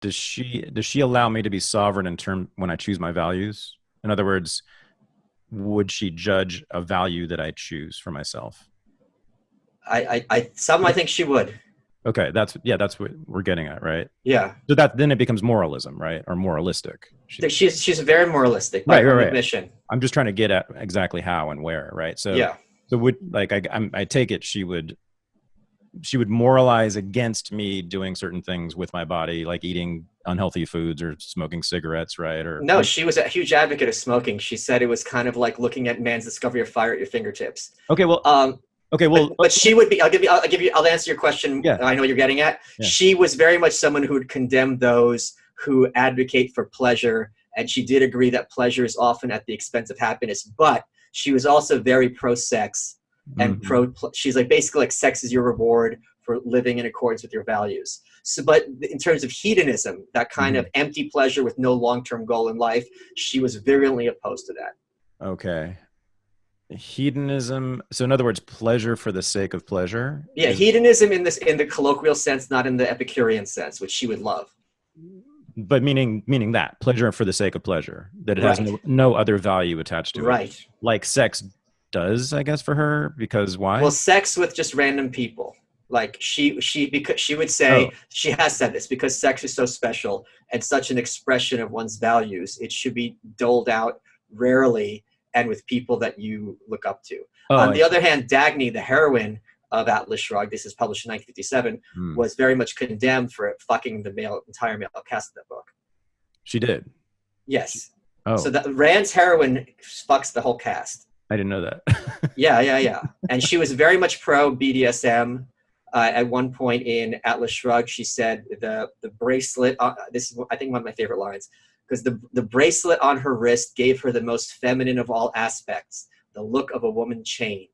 does she allow me to be sovereign in term when I choose my values? In other words, would she judge a value that I choose for myself? I think she would. Okay, that's what we're getting at, right? Yeah. So that then it becomes moralism, right? Or moralistic. She's very moralistic by Right, her right, own right. admission. I'm just trying to get at exactly how and where, right? Yeah. So would like I take it she would moralize against me doing certain things with my body, like eating unhealthy foods or smoking cigarettes, right? Or No, like, she was a huge advocate of smoking. She said it was kind of like looking at man's discovery of fire at your fingertips. okay, well, Um, okay, well, but she would be. I'll answer your question. yeah, I know what you're getting at. yeah. She was very much someone who would condemn those who advocate for pleasure, and she did agree that pleasure is often at the expense of happiness. But she was also very pro-sex and Hmm. She's like basically like sex is your reward for living in accordance with your values. So, but in terms of hedonism, that kind Hmm. of empty pleasure with no long-term goal in life, she was virulently opposed to that. Okay. Hedonism. So in other words, pleasure for the sake of pleasure Yeah, is, hedonism in the colloquial sense, not in the Epicurean sense, which she would love. but meaning that pleasure for the sake of pleasure, that it has Right, no other value attached to it, right. like sex does, I guess, for her. Because Well, why? sex with just random people. Like because she would Oh, say she has said this because sex is so special and such an expression of one's values. It should be doled out rarely and with people that you look up to. oh, On I the see. other hand, Dagny, the heroine of Atlas Shrugged, this is published in 1957, Hmm. was very much condemned for fucking the entire male cast of that book. She did. Yes. So Oh, that Rand's heroine fucks the whole cast. I didn't know that. Yeah, yeah, yeah. And she was very much pro BDSM. At one point in Atlas Shrugged, she said the bracelet. This is I think one of my favorite lines because the bracelet on her wrist gave her the most feminine of all aspects, the look of a woman chained.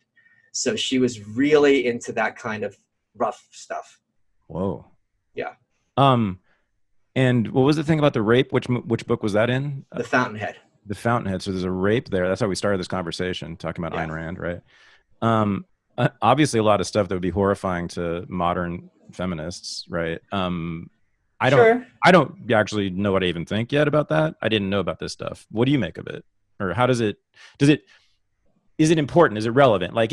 So she was really into that kind of rough stuff. Whoa. Yeah, Um, and what was the thing about the rape? Which book was that in? the Fountainhead. The Fountainhead. So there's a rape there. That's how we started this conversation, talking about Yeah, Ayn Rand, right? Obviously, a lot of stuff that would be horrifying to modern feminists, right? I don't, sure. I don't actually know what I even think yet about that. I didn't know about this stuff. What do you make of it, or how does it, is it important? Is it relevant? Like,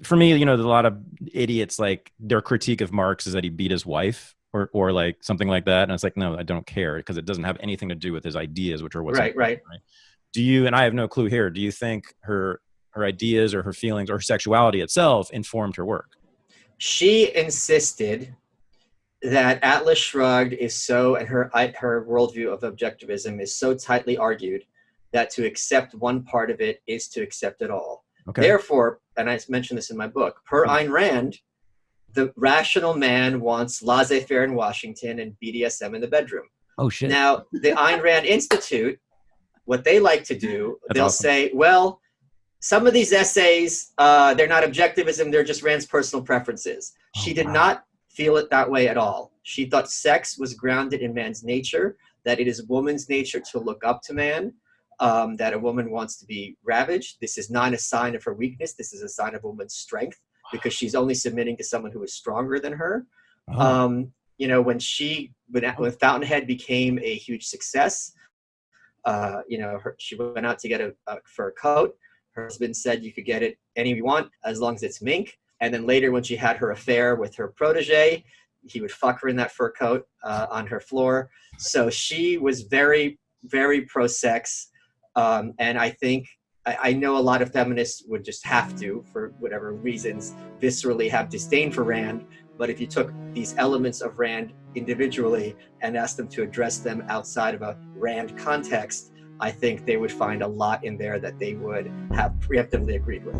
for me, there's a lot of idiots, like their critique of Marx is that he beat his wife or like something like that. And it's like, no, I don't care because it doesn't have anything to do with his ideas, which are what's Right, important, right. right? Do you, and I have no clue here, do you think her ideas or her feelings or her sexuality itself informed her work? She insisted that Atlas Shrugged is so, and her worldview of objectivism is so tightly argued that to accept one part of it is to accept it all. Okay. Therefore, and I mentioned this in my book, per Oh, Ayn Rand, the rational man wants laissez-faire in Washington and BDSM in the bedroom. oh shit. Now, the Ayn Rand Institute, what they like to do, That's they'll awesome. say, well, some of these essays, they're not objectivism, they're just Rand's personal preferences. Oh She did wow. not feel it that way at all. She thought sex was grounded in man's nature, that it is woman's nature to look up to man, that a woman wants to be ravaged. This is not a sign of her weakness. This is a sign of a woman's strength because she's only submitting to someone who is stronger than her. Oh. When Fountainhead became a huge success, she went out to get a fur coat. Her husband said you could get it any you want as long as it's mink. And then later, when she had her affair with her protege, he would fuck her in that fur coat on her floor. So she was very, very pro-sex. And I think I know a lot of feminists would just have to, for whatever reasons, viscerally have disdain for Rand. But if you took these elements of Rand individually and asked them to address them outside of a Rand context, I think they would find a lot in there that they would have preemptively agreed with.